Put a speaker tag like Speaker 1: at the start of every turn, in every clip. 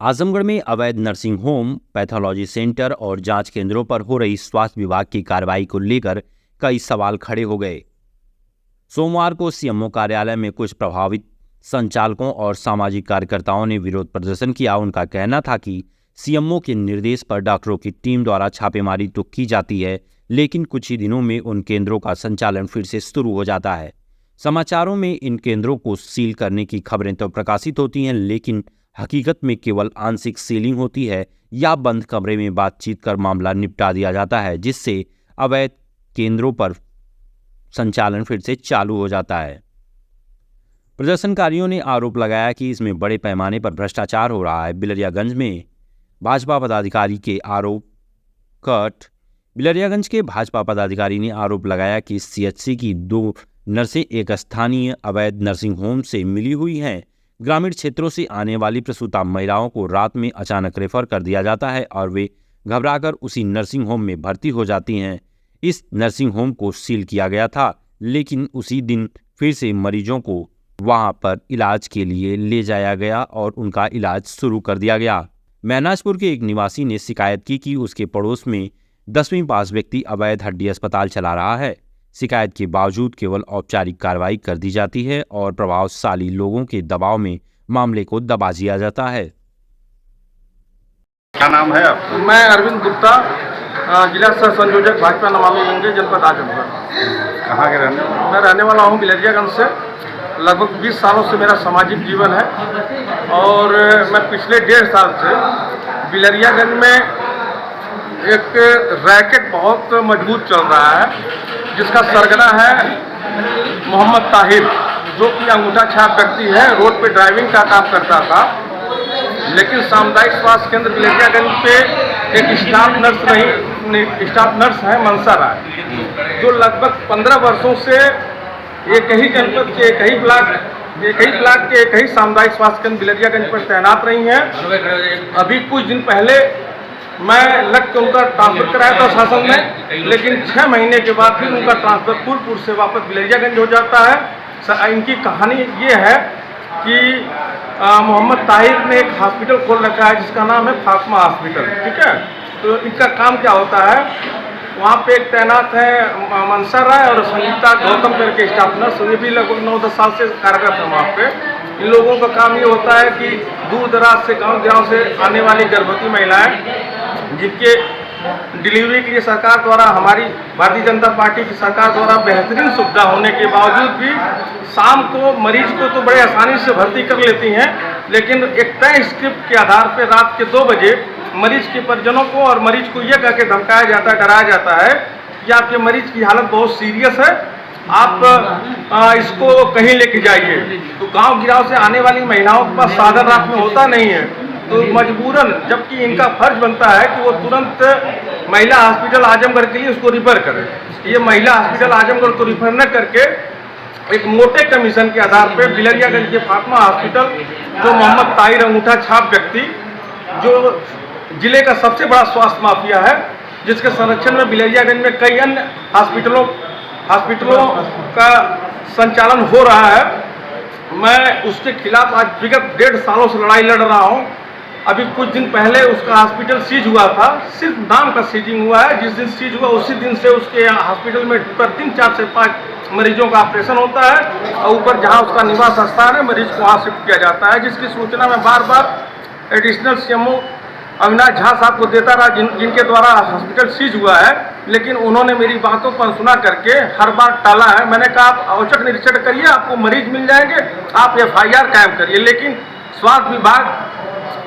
Speaker 1: आजमगढ़ में अवैध nursing home, pathology centre और जांच केंद्रों पर हो रही स्वास्थ्य विभाग की कार्रवाई को लेकर कई सवाल खड़े हो गए। सोमवार को सीएमओ कार्यालय में कुछ प्रभावित संचालकों और सामाजिक कार्यकर्ताओं ने विरोध प्रदर्शन किया। उनका कहना था कि सीएमओ के निर्देश पर डॉक्टरों की टीम द्वारा छापेमारी तो की जाती है, लेकिन कुछ ही दिनों में उन केंद्रों का संचालन फिर से शुरू हो जाता है। समाचारों में इन केंद्रों को सील करने की खबरें तो प्रकाशित होती हैं, लेकिन हकीकत में केवल आंशिक सीलिंग होती है या बंद कमरे में बातचीत कर मामला निपटा दिया जाता है, जिससे अवैध केंद्रों पर संचालन फिर से चालू हो जाता है। प्रदर्शनकारियों ने आरोप लगाया कि इसमें बड़े पैमाने पर भ्रष्टाचार हो रहा है। बिलरियागंज में भाजपा पदाधिकारी के आरोप बिलरियागंज के भाजपा पदाधिकारी ने आरोप लगाया कि सीएचसी की 2 नर्सें एक स्थानीय अवैध नर्सिंग होम से मिली हुई हैं। ग्रामीण क्षेत्रों से आने वाली प्रसूता महिलाओं को रात में अचानक रेफर कर दिया जाता है और वे घबराकर उसी नर्सिंग होम में भर्ती हो जाती हैं। इस नर्सिंग होम को सील किया गया था, लेकिन उसी दिन फिर से मरीजों को वहां पर इलाज के लिए ले जाया गया और उनका इलाज शुरू कर दिया गया। महनाजपुर के एक निवासी ने शिकायत की कि उसके पड़ोस में 10वीं पास व्यक्ति अवैध हड्डी अस्पताल चला रहा है। शिकायत के बावजूद केवल औपचारिक कार्रवाई कर दी जाती है और प्रभावशाली लोगों के दबाव में मामले को दबा दिया जाता है।
Speaker 2: क्या नाम है आपका?
Speaker 3: मैं अरविंद गुप्ता, जिला सह संयोजक भाजपा नमामि गंगे जनपद आजमगढ़।
Speaker 2: कहाँ के रहने वाले?
Speaker 3: मैं रहने वाला हूँ बिलरियागंज से। लगभग 20 सालों से मेरा सामाजिक जीवन है और मैं पिछले 1.5 साल से बिलरियागंज में एक रैकेट बहुत मजबूत चल रहा है, जिसका सरगना है मोहम्मद ताहिर, जो कि अंगूठा छाप व्यक्ति है। रोड पे ड्राइविंग का काम करता था, लेकिन सामुदायिक स्वास्थ्य केंद्र बिलरियागंज पे एक स्टाफ नर्स है मनसा राय, जो लगभग 15 वर्षों से एक ही जनपद के एक ही ब्लॉक के एक ही सामुदायिक स्वास्थ्य केंद्र बिलरियागंज पर तैनात रही हैं। अभी कुछ दिन पहले मैं लग के उनका ट्रांसफर कराया था शासन में, लेकिन 6 महीने के बाद फिर उनका ट्रांसफर फूलपुर से वापस बिलरियागंज हो जाता है। इनकी कहानी ये है कि मोहम्मद ताहिर ने एक हॉस्पिटल खोल रखा है जिसका नाम है फातिमा हॉस्पिटल, ठीक है। तो इनका काम क्या होता है, वहाँ पे एक तैनात है मनसा राय और संगीता गौतम करके स्टाफ नर्स, ये भी लगभग 9-10 साल से कार्यरत है वहाँ पे। इन लोगों का काम ये होता है कि दूर दराज से गांव से आने वाली गर्भवती महिलाएं, जिनके डिलीवरी के लिए सरकार द्वारा, हमारी भारतीय जनता पार्टी की सरकार द्वारा बेहतरीन सुविधा होने के बावजूद भी शाम को मरीज को तो बड़े आसानी से भर्ती कर लेती हैं, लेकिन एक तय स्क्रिप्ट के आधार पर रात के 2 बजे मरीज के परिजनों को और मरीज को ये कह के धमकाया जाता है, डराया जाता है कि आपके मरीज की हालत बहुत सीरियस है, आप इसको कहीं लेके जाइए। तो गांव गिराव से आने वाली महिलाओं के पास साधन रात में होता नहीं है, तो मजबूरन, जबकि इनका फर्ज बनता है कि वो तुरंत महिला हॉस्पिटल आजमगढ़ के लिए उसको रिफर करें। ये महिला हॉस्पिटल आजमगढ़ को रिफर न करके एक मोटे कमीशन के आधार पर बिलरियागंज के फातिमा हॉस्पिटल, जो मोहम्मद ताहिर अंगूठा छाप व्यक्ति, जो जिले का सबसे बड़ा स्वास्थ्य माफिया है, जिसके संरक्षण में बिलरियागंज में कई अन्य हॉस्पिटलों का संचालन हो रहा है, मैं उसके खिलाफ आज विगत 1.5 सालों से लड़ाई लड़ रहा हूं। अभी कुछ दिन पहले उसका हॉस्पिटल सीज हुआ था, सिर्फ नाम का सीजिंग हुआ है। जिस दिन सीज हुआ उसी दिन से उसके हॉस्पिटल में प्रतिदिन 4 से 5 मरीजों का ऑपरेशन होता है और ऊपर जहां उसका निवास स्थान है मरीज को वहाँ शिफ्ट किया जाता है, जिसकी सूचना मैं बार बार एडिशनल सीएमओ अविनाश झा साहब को देता रहा, जिनके द्वारा हॉस्पिटल सीज हुआ है, लेकिन उन्होंने मेरी बातों पर अनसुना करके हर बार टाला है। मैंने कहा आप औचक निरीक्षण करिए, आपको मरीज मिल जाएंगे, आप FIR कायम करिए, लेकिन स्वास्थ्य विभाग,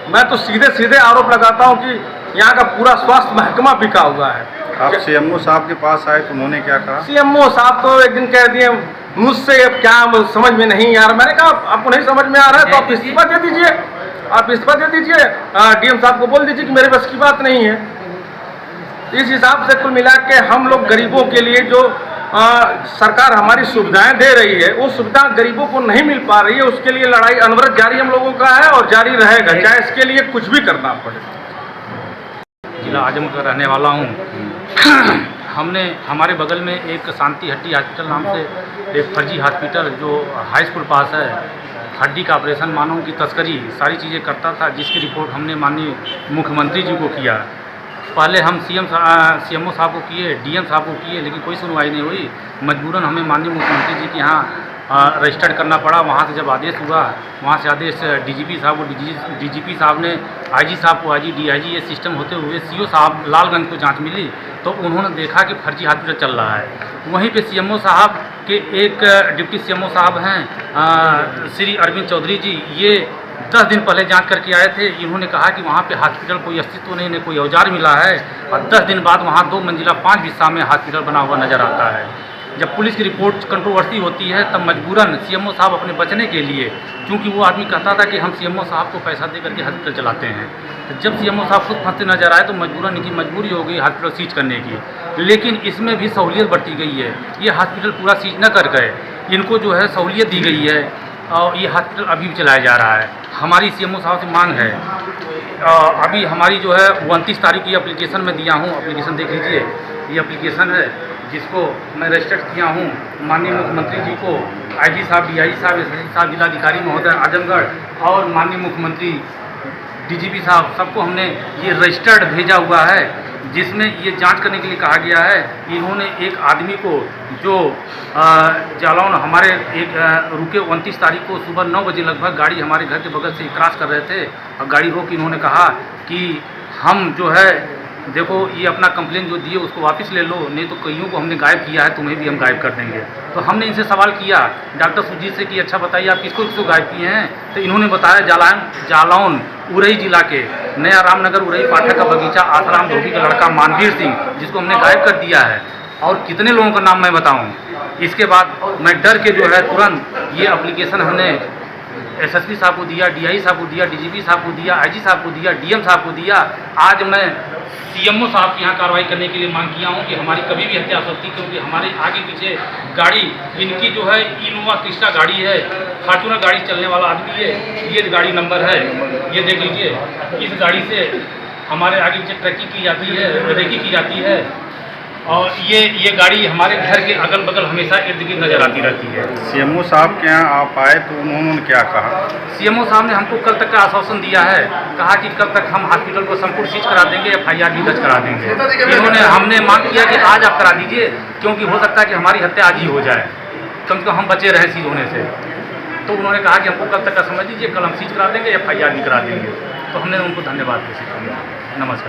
Speaker 3: मैं तो सीधे आरोप लगाता हूं कि यहाँ का पूरा स्वास्थ्य महकमा बिका हुआ है।
Speaker 2: आप सीएमओ साहब के पास आए तो उन्होंने क्या कहा? सीएमओ
Speaker 3: साहब तो एक दिन कह दिए मुझसे अब क्या समझ में नहीं आ रहा। मैंने कहा आपको नहीं समझ में आ रहा है तो आप इस्तीफा दे दीजिए, DM साहब को बोल दीजिए कि मेरे बस की बात नहीं है। इस हिसाब से कुल मिला के हम लोग गरीबों के लिए जो सरकार हमारी सुविधाएं दे रही है, वो सुविधा गरीबों को नहीं मिल पा रही है, उसके लिए लड़ाई अनवरत जारी हम लोगों का है और जारी रहेगा, चाहे इसके लिए कुछ भी करना पड़े।
Speaker 4: जिला आजमगढ़ का रहने वाला हूँ। हमारे बगल में एक शांति हड्डी हॉस्पिटल नाम से एक फर्जी हॉस्पिटल जो हाई स्कूल पास है, हड्डी का ऑपरेशन, मानव की तस्करी, सारी चीज़ें करता था, जिसकी रिपोर्ट हमने माननीय मुख्यमंत्री जी को किया। पहले हम सीएमओ साहब को किए, डीएम साहब को किए, लेकिन कोई सुनवाई नहीं हुई। मजबूरन हमें माननीय मुख्यमंत्री जी के यहाँ रजिस्टर्ड करना पड़ा। वहाँ से जब आदेश हुआ, वहाँ से आदेश डीजीपी साहब को, डीजीपी साहब ने आईजी साहब को, आईजी डीआईजी ये सिस्टम होते हुए सीओ साहब लालगंज को जांच मिली, तो उन्होंने देखा कि फर्जी हॉस्पिटल चल रहा है। वहीं पे सीएमओ साहब के एक डिप्टी सीएमओ साहब हैं श्री अरविंद चौधरी जी, ये 10 दिन पहले जांच करके आए थे। इन्होंने कहा कि वहाँ पे हॉस्पिटल कोई अस्तित्व नहीं, न कोई औजार मिला है, और 10 दिन बाद वहाँ 2 मंजिला 5 हिस्सा में हॉस्पिटल बना हुआ नज़र आता है। जब पुलिस की रिपोर्ट कंट्रोवर्सी होती है, तब मजबूरन सीएमओ साहब अपने बचने के लिए, क्योंकि वो आदमी कहता था कि हम सीएमओ साहब को पैसा दे करके हॉस्पिटल चलाते हैं, तो जब सीएमओ साहब खुद फंसते नजर आए तो मजबूरन इनकी मजबूरी हो गई हॉस्पिटल सीज करने की। लेकिन इसमें भी सहूलियत बढ़ती गई है, ये हॉस्पिटल पूरा सीज न कर गए, इनको जो है सहूलियत दी गई है और ये हॉस्पिटल अभी भी चलाया जा रहा है। हमारी सीएमओ साहब से मांग है, अभी हमारी जो है 29 तारीख की एप्लीकेशन में दिया हूँ, एप्लीकेशन देख लीजिए, ये एप्लीकेशन है जिसको मैं रजिस्टर्ड किया हूँ माननीय मुख्यमंत्री जी को, आईजी साहब, डीआईजी साहब, एसएसपी साहब, जिलाधिकारी महोदय आजमगढ़ और माननीय मुख्यमंत्री डीजीपी साहब, सबको हमने ये रजिस्टर्ड भेजा हुआ है, जिसमें ये जांच करने के लिए कहा गया है। इन्होंने एक आदमी को जो जालौन हमारे एक रुके 29 तारीख को सुबह 9 बजे लगभग गाड़ी हमारे घर के बगल से क्रॉस कर रहे थे, और गाड़ी रोक इन्होंने कहा कि हम जो है देखो ये अपना कंप्लेन जो दिए उसको वापस ले लो, नहीं तो कईयों को हमने गायब किया है, तुम्हें भी हम गायब कर देंगे। तो हमने इनसे सवाल किया डॉक्टर सुजीत से कि अच्छा बताइए आप किसको गायब किए हैं, तो इन्होंने बताया जालौन उरई जिला के नया रामनगर उरई पाठक का बगीचा आसाराम धोबी का लड़का मानवीर सिंह, जिसको हमने गायब कर दिया है। और कितने लोगों का नाम मैं बताऊँ। इसके बाद मैं डर के जो है तुरंत ये एप्लीकेशन हमने एसएसपी साहब को दिया, डीआई साहब को दिया, डीजीपी साहब को दिया, आईजी साहब को दिया, डीएम साहब को दिया। आज मैं सीएमओ साहब के यहाँ कार्रवाई करने के लिए मांग किया हूँ कि हमारी कभी भी हत्या हो सकती है, क्योंकि हमारे आगे पीछे गाड़ी इनकी जो है इनोवा क्रिस्टा गाड़ी है, फॉर्च्यूनर गाड़ी चलने वाला आदमी है, ये गाड़ी नंबर है, ये देख लीजिए। इस गाड़ी से हमारे आगे पीछे ट्रैकिंग की जाती है, रेकी की जाती है, और ये गाड़ी हमारे घर के अगल बगल हमेशा इर्द गिर्द नजर आती रहती है।
Speaker 2: सीएमओ साहब के यहाँ आप आए तो उन्होंने क्या कहा?
Speaker 4: सीएमओ साहब ने हमको कल तक का आश्वासन दिया है, कहा कि कल तक हम हॉस्पिटल को संपूर्ण सीज करा देंगे, FIR भी दर्ज करा देंगे। हमने मांग किया कि आज आप करा दीजिए, क्योंकि हो सकता है कि हमारी हत्या आज ही हो जाए, कम से कम हम बचे रहे सीज होने से। तो उन्होंने कहा कि हमको कल तक का समय दीजिए, कल हम सीज करा देंगे, FIR भी करा देंगे। तो हमने उनको धन्यवाद किया। नमस्कार।